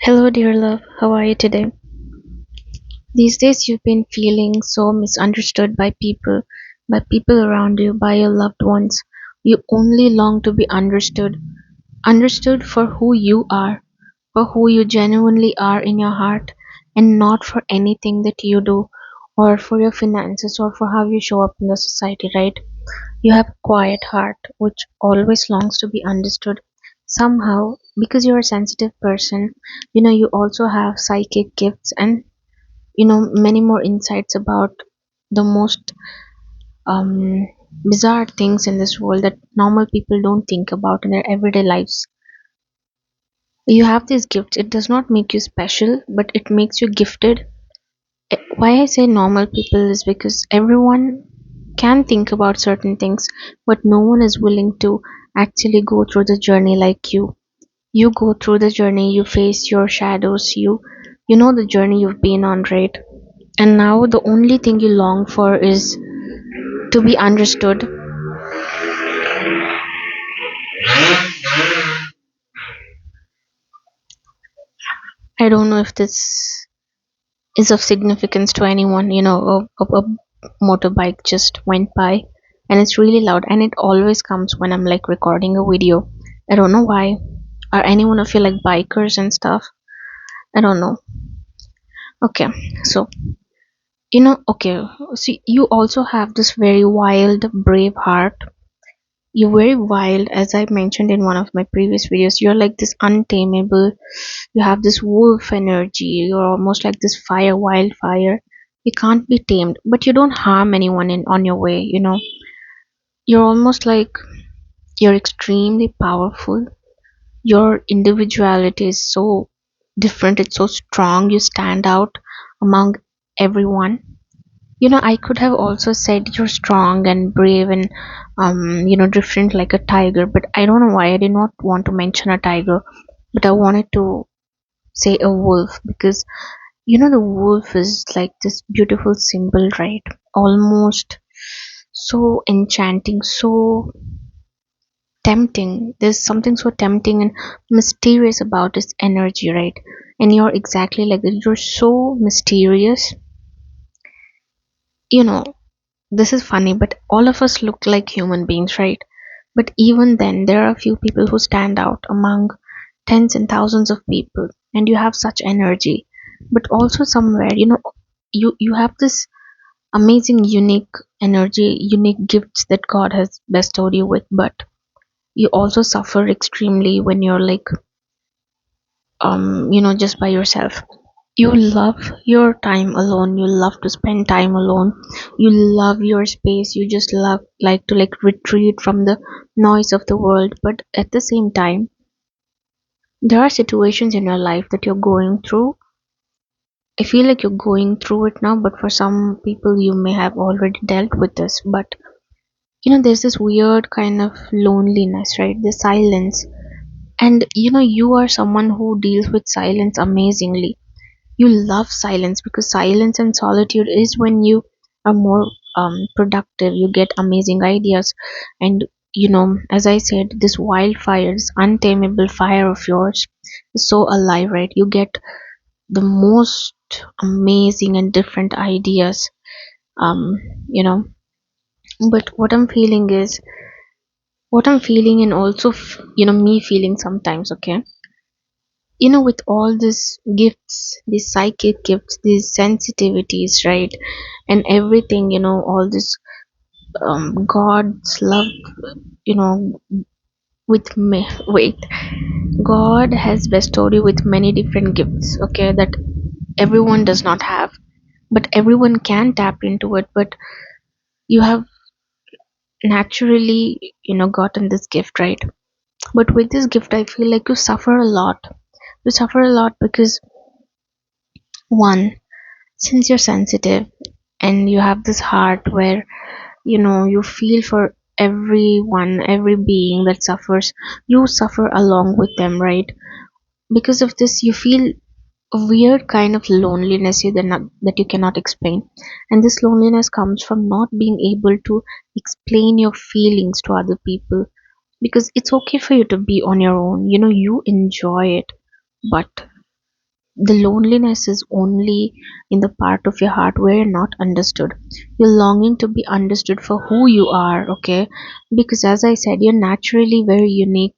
Hello, dear love. How are you today? These days, you've been feeling so misunderstood by people around you, by your loved ones. You only long to be understood, understood for who you are, for who you genuinely are in your heart, and not for anything that you do, or for your finances, or for how you show up in the society, right? You have a quiet heart which always longs to be understood. Somehow, because you're a sensitive person, you also have psychic gifts and many more insights about the most um, bizarre things in this world that normal people don't think about in their everyday lives. You have these gifts. It does not make you special, but it makes you gifted. Why I say normal people is because everyone can think about certain things, but no one is willing to actually go through the journey like you. You go through the journey, you face your shadows, you know the journey you've been on, right? And now the only thing you long for is to be understood. I don't know if this is of significance to anyone. A motorbike just went by and it's really loud, and it always comes when I'm like recording a video. I don't know why. Are any one of you like bikers and stuff? I don't know. Okay, so okay, see, you also have this very wild, brave heart. You're very wild, as I mentioned in one of my previous videos. You're like this untamable. You have this wolf energy. You're almost like this wildfire. You can't be tamed, but you don't harm anyone in on your way. You're almost like you're extremely powerful. Your individuality is so different. It's so strong. You stand out among everyone. I could have also said you're strong and brave and different like a tiger, but I don't know why I did not want to mention a tiger, but I wanted to say a wolf because the wolf is like this beautiful symbol, right? Almost so enchanting, so tempting. There's something so tempting and mysterious about its energy, right? And you're exactly like that. You're so mysterious. you know This is funny, but all of us look like human beings, right? But even then, there are a few people who stand out among tens and thousands of people, and you have such energy. But also, somewhere, you have this amazing, unique energy, unique gifts that God has bestowed you with, but you also suffer extremely when you're like, just by yourself. You love your time alone. You love to spend time alone. You love your space. You just love like to like retreat from the noise of the world. But at the same time, there are situations in your life that you're going through. I feel like you're going through it now, but for some people you may have already dealt with this. But there's this weird kind of loneliness, right? The silence. And you are someone who deals with silence amazingly. You love silence because silence and solitude is when you are more productive. You get amazing ideas. And as I said, this wildfire, this untamable fire of yours is so alive, right? You get the most amazing and different ideas. um you know but what I'm feeling, and also me feeling sometimes, okay, with all these gifts, these psychic gifts, these sensitivities, right? And everything, all this God's love, you know, with me. Wait, God has bestowed you with many different gifts, okay, that everyone does not have, but everyone can tap into it. But you have naturally, gotten this gift, right? But with this gift, I feel like you suffer a lot. You suffer a lot because, one, since you're sensitive and you have this heart where you feel for everyone, every being that suffers, you suffer along with them, right? Because of this, you feel a weird kind of loneliness that you cannot explain. And this loneliness comes from not being able to explain your feelings to other people, because it's okay for you to be on your own, you enjoy it. But The loneliness is only in the part of your heart where you're not understood. You're longing to be understood for who you are, okay? Because as I said, you're naturally very unique.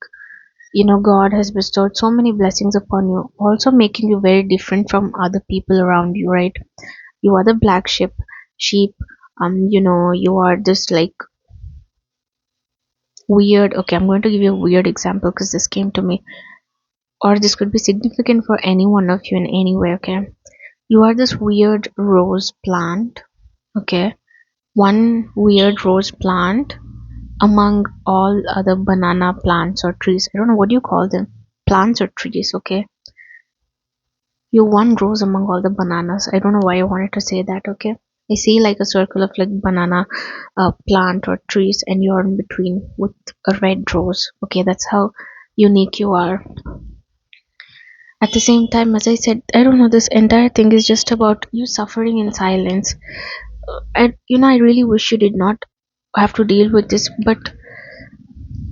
God has bestowed so many blessings upon you, also making you very different from other people around you, right? You are the black sheep. You are this like weird. Okay, I'm going to give you a weird example because this came to me, or this could be significant for any one of you in any way, okay? You are this weird rose plant, okay? One weird rose plant among all other banana plants or trees. I don't know what do you call them. Plants or trees, okay? You one rose among all the bananas. I don't know why I wanted to say that, okay? I see like a circle of like banana plant or trees, and you're in between with a red rose. Okay, that's how unique you are. At the same time, as I said, I don't know, this entire thing is just about you suffering in silence. And I really wish you did not have to deal with this, but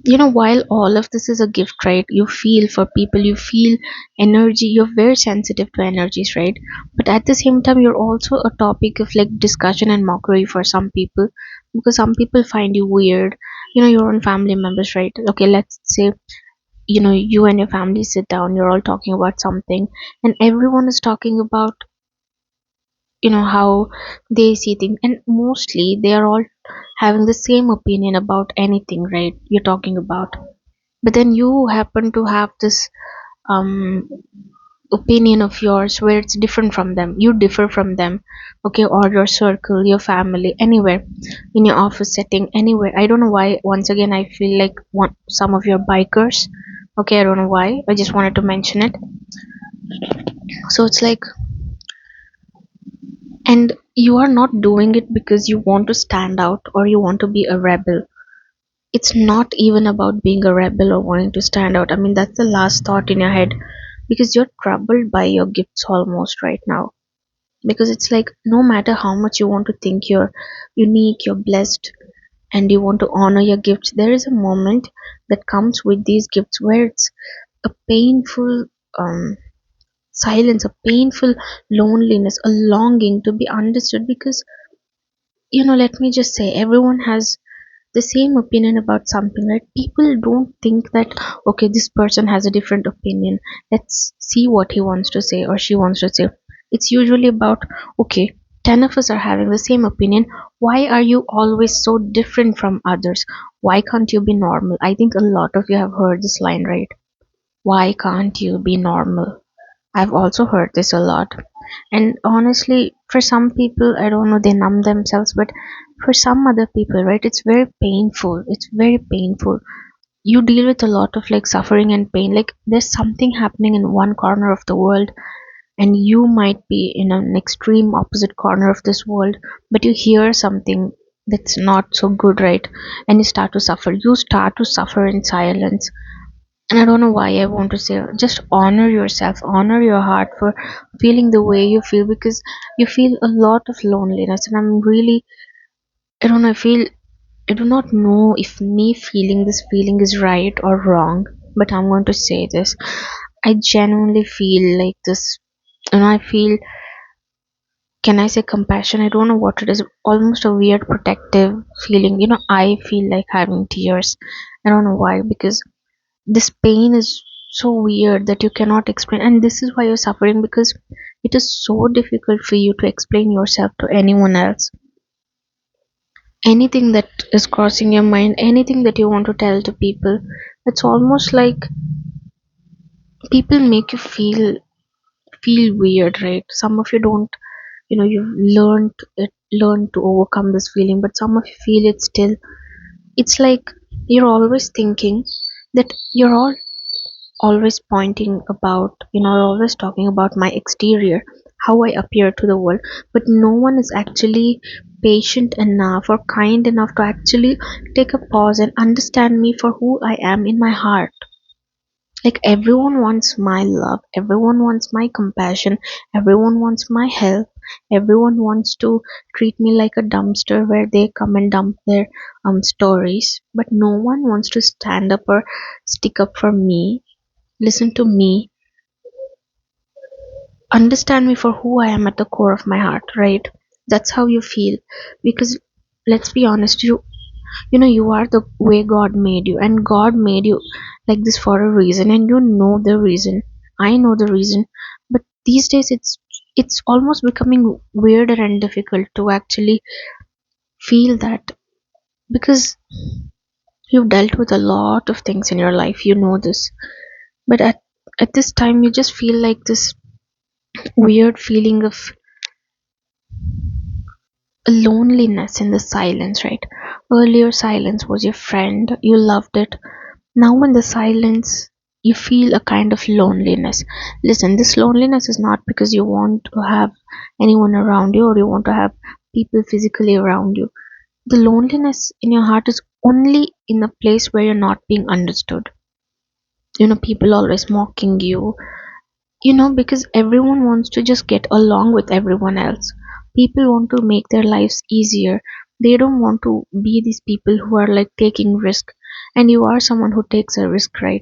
while all of this is a gift, right? You feel for people, you feel energy, you're very sensitive to energies, right? But at the same time, you're also a topic of like discussion and mockery for some people, because some people find you weird. Your own family members, right? Okay, let's say you and your family sit down, you're all talking about something, and everyone is talking about how they see things, and mostly they are all having the same opinion about anything, right? You're talking about, but then you happen to have this um opinion of yours where it's different from them, you differ from them, okay? Or your circle, your family, anywhere, in your office setting, anywhere. I don't know why, once again I feel like some of your bikers, okay? I don't know why, I just wanted to mention it. So it's like, and you are not doing it because you want to stand out or you want to be a rebel. It's not even about being a rebel or wanting to stand out. I mean, that's the last thought in your head, because you're troubled by your gifts almost right now. Because it's like, no matter how much you want to think you're unique, you're blessed, and you want to honor your gifts, there is a moment that comes with these gifts where it's a painful silence, a painful loneliness, a longing to be understood. Because let me just say, everyone has the same opinion about something, right? People don't think that, okay, this person has a different opinion, let's see what he wants to say or she wants to say. It's usually about, okay, 10 of us are having the same opinion, why are you always so different from others? Why can't you be normal? I think a lot of you have heard this line, right? Why can't you be normal? I've also heard this a lot. And honestly, for some people, I don't know, they numb themselves, but for some other people, right, it's very painful. It's very painful. You deal with a lot of like suffering and pain. Like there's something happening in one corner of the world, and you might be in an extreme opposite corner of this world, but you hear something that's not so good, right? And you start to suffer. You start to suffer in silence. And I don't know why I want to say, just honor yourself, honor your heart for feeling the way you feel, because you feel a lot of loneliness. And I'm really, I don't know, I do not know if me feeling this feeling is right or wrong, but I'm going to say this. I genuinely feel like this, and I feel, can I say compassion? I don't know what it is, almost a weird protective feeling. I feel like having tears. I don't know why, because this pain is so weird that you cannot explain, and this is why you're suffering, because it is so difficult for you to explain yourself to anyone else. Anything that is crossing your mind, anything that you want to tell to people, it's almost like people make you feel weird, right? Some of you don't, you've learned to overcome this feeling, but some of you feel it still. It's like you're always thinking that you're all always pointing about, always talking about my exterior, how I appear to the world, but no one is actually patient enough or kind enough to actually take a pause and understand me for who I am in my heart. Like everyone wants my love, everyone wants my compassion, everyone wants my help, everyone wants to treat me like a dumpster where they come and dump their stories, but no one wants to stand up or stick up for me, listen to me, understand me for who I am at the core of my heart, right? That's how you feel. Because let's be honest, you know you are the way God made you, and God made you like this for a reason, and you know the reason. I know the reason. But these days it's almost becoming weirder and difficult to actually feel that, because you've dealt with a lot of things in your life, you know this. But at this time you just feel like this weird feeling of loneliness in the silence, right? Earlier silence was your friend, you loved it. Now in the silence you feel a kind of loneliness. Listen, this loneliness is not because you want to have anyone around you or you want to have people physically around you. The loneliness in your heart is only in a place where you're not being understood. You know, people always mocking you, you know, because everyone wants to just get along with everyone else. People want to make their lives easier. They don't want to be these people who are like taking risk. And you are someone who takes a risk, right?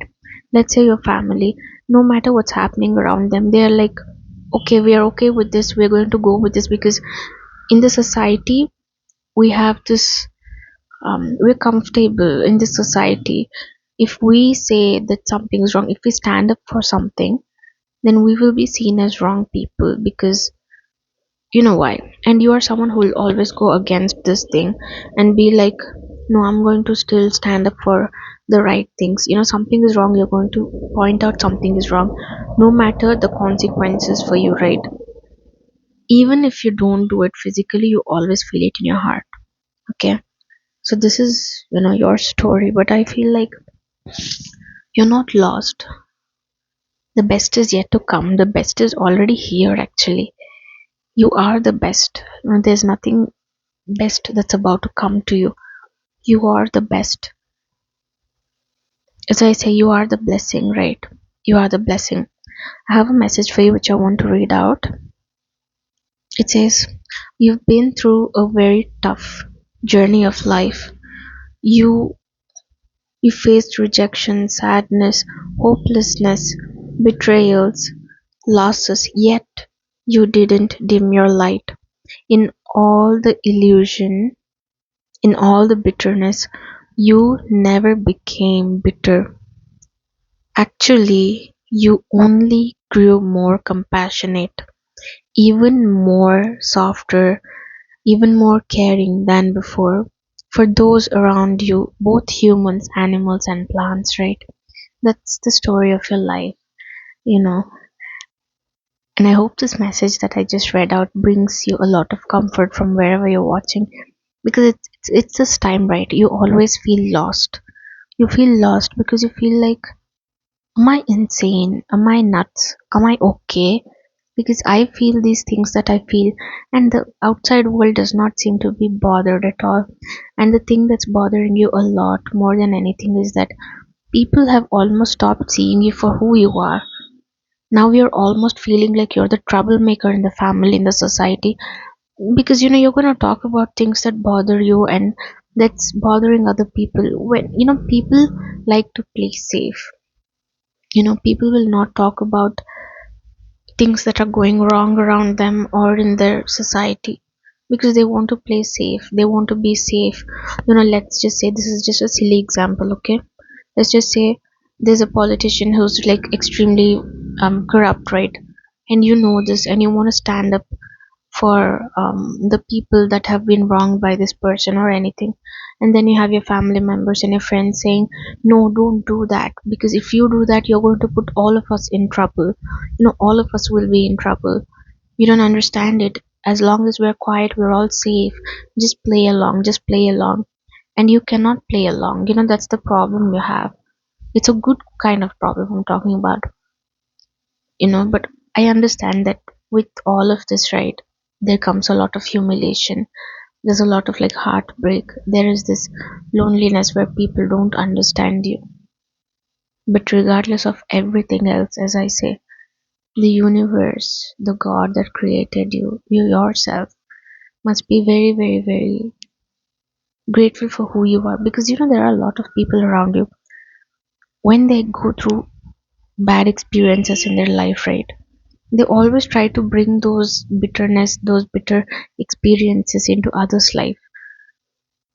Let's say your family, no matter what's happening around them, they are like, okay, we are okay with this, we're going to go with this, because in the society we have this, we're comfortable in this society. If we say that something is wrong, if we stand up for something, then we will be seen as wrong people, because you know why. And you are someone who will always go against this thing and be like, no, I'm going to still stand up for the right things. You know, something is wrong, you're going to point out something is wrong, no matter the consequences for you, right? Even if you don't do it physically, you always feel it in your heart. Okay, so this is, you know, your story, but I feel like you're not lost. The best is yet to come, the best is already here actually. You are the best. You know, there's nothing best that's about to come to you. You are the best. As I say, you are the blessing, right? You are the blessing. I have a message for you which I want to read out. It says, you've been through a very tough journey of life. You you faced rejection, sadness, hopelessness, betrayals, losses, yet you didn't dim your light. In all the illusion, in all the bitterness, you never became bitter. Actually, you only grew more compassionate, even more softer, even more caring than before for those around you, both humans, animals, and plants, right? That's the story of your life, you know. And I hope this message that I just read out brings you a lot of comfort from wherever you're watching, because it's this time, right? You always feel lost. You feel lost because you feel like, am I insane? Am I nuts? Am I okay? Because I feel these things that I feel, and the outside world does not seem to be bothered at all. And the thing that's bothering you a lot more than anything is that people have almost stopped seeing you for who you are. Now you're almost feeling like you're the troublemaker in the family, in the society, because you know you're going to talk about things that bother you and that's bothering other people. When you know people like to play safe, you know, people will not talk about things that are going wrong around them or in their society, because they want to play safe, they want to be safe. You know, let's just say, this is just a silly example, okay? Let's just say there's a politician who's like extremely corrupt, right? And you know this, and you want to stand up for the people that have been wronged by this person or anything. And then you have your family members and your friends saying, no, don't do that, because if you do that, you're going to put all of us in trouble. You know, all of us will be in trouble. You don't understand it. As long as we're quiet, we're all safe. Just play along, just play along. And you cannot play along. You know, that's the problem you have. It's a good kind of problem I'm talking about, you know. But I understand that with all of this, right, there comes a lot of humiliation, there's a lot of like heartbreak, there is this loneliness where people don't understand you. But regardless of everything else, as I say, the universe, the God that created you, you yourself, must be very, very, very grateful for who you are, because you know there are a lot of people around you, when they go through bad experiences in their life, right, They always try to bring those bitterness, those bitter experiences into others' life.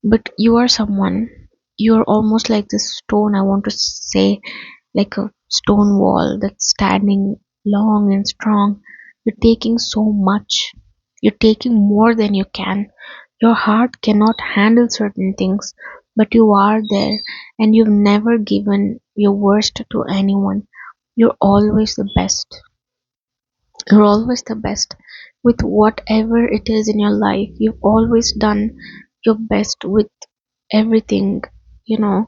But you are someone, you're almost like this stone, I want to say, like a stone wall that's standing long and strong. You're taking so much. You're taking more than you can. Your heart cannot handle certain things, but you are there and you've never given your worst to anyone. You're always the best. You're always the best with whatever it is in your life. You've always done your best with everything, you know.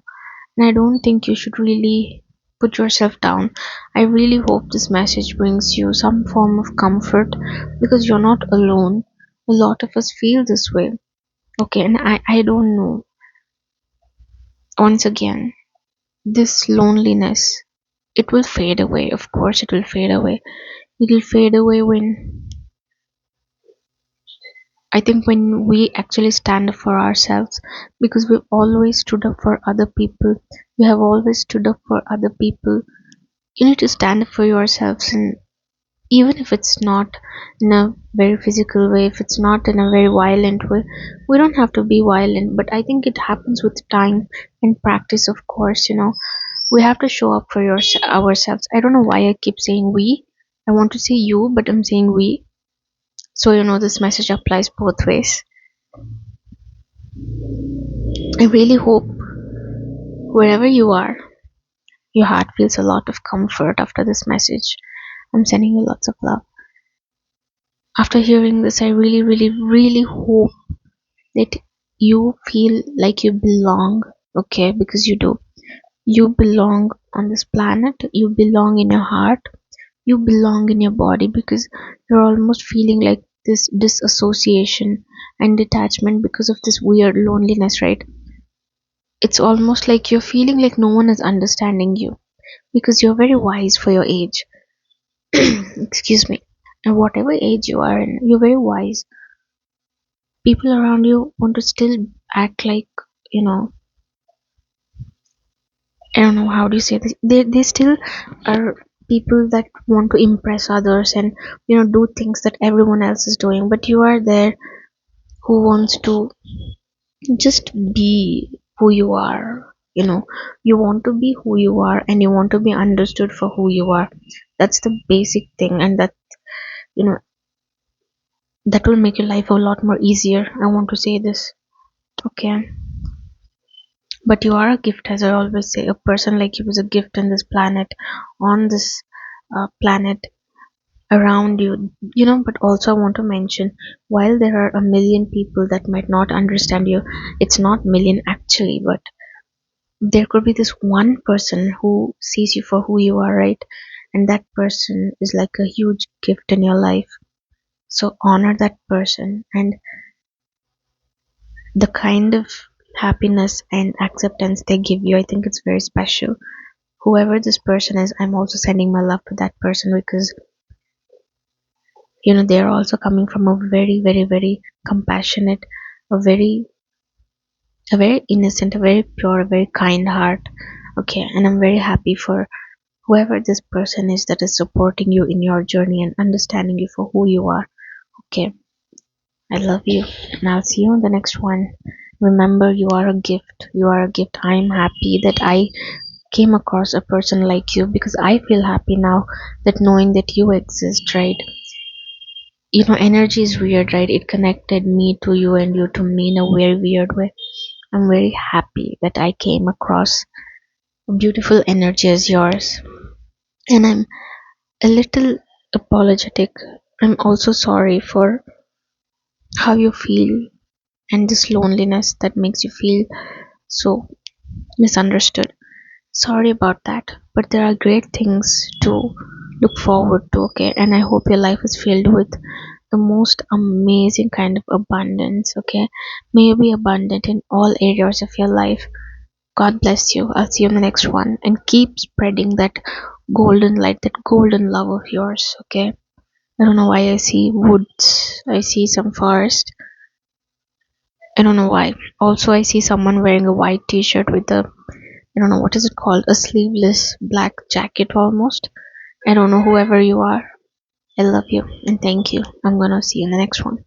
And I don't think you should really put yourself down. I really hope this message brings you some form of comfort because you're not alone. A lot of us feel this way. Okay, and I don't know. Once again, this loneliness, it will fade away. Of course, it will fade away. It will fade away when I think when we actually stand up for ourselves, because we've always stood up for other people. You have always stood up for other people. You need to stand up for yourselves, and even if it's not in a very physical way, if it's not in a very violent way, we don't have to be violent. But I think it happens with time and practice, of course. We have to show up for ourselves. I don't know why I keep saying we. I want to say you, but I'm saying we. So this message applies both ways. I really hope wherever you are, your heart feels a lot of comfort after this message. I'm sending you lots of love. After hearing this, I really, really, really hope that you feel like you belong, okay? Because you do. You belong on this planet, you belong in your heart, you belong in your body, because you're almost feeling like this disassociation and detachment because of this weird loneliness, right? It's almost like you're feeling like no one is understanding you because you're very wise for your age. Excuse me. And whatever age you are in, you're very wise. People around you want to still act like, you know, I don't know how do you say this. They still are people that want to impress others and do things that everyone else is doing. But you are there who wants to just be who you are. You want to be who you are and you want to be understood for who you are. That's the basic thing, and you know that will make your life a lot more easier. I want to say this, okay? But you are a gift, as I always say. A person like you is a gift on this planet, on this planet around you. But also I want to mention, while there are a million people that might not understand you, it's not million actually, but there could be this one person who sees you for who you are, right? And that person is like a huge gift in your life. So honor that person, and the kind of happiness and acceptance they give you, I think it's very special. Whoever this person is, I'm also sending my love to that person, because they're also coming from a very, very, very compassionate, a very innocent, a very pure, a very kind heart. Okay, and I'm very happy for whoever this person is that is supporting you in your journey and understanding you for who you are. Okay, I love you, and I'll see you in the next one. Remember, you are a gift. You are a gift. I'm happy that I came across a person like you, because I feel happy now that knowing that you exist, right? Energy is weird, right? It connected me to you and you to me in a very weird way. I'm very happy that I came across a beautiful energy as yours. And I'm a little apologetic. I'm also sorry for how you feel and this loneliness that makes you feel so misunderstood. Sorry about that. But there are great things to look forward to, okay? And I hope your life is filled with the most amazing kind of abundance, okay? May you be abundant in all areas of your life. God bless you. I'll see you in the next one. And keep spreading that golden light, that golden love of yours, okay? I don't know why I see woods. I see some forest. I don't know why. Also, I see someone wearing a white t-shirt with I don't know what is it called, a sleeveless black jacket almost. I don't know, whoever you are. I love you and thank you. I'm gonna see you in the next one.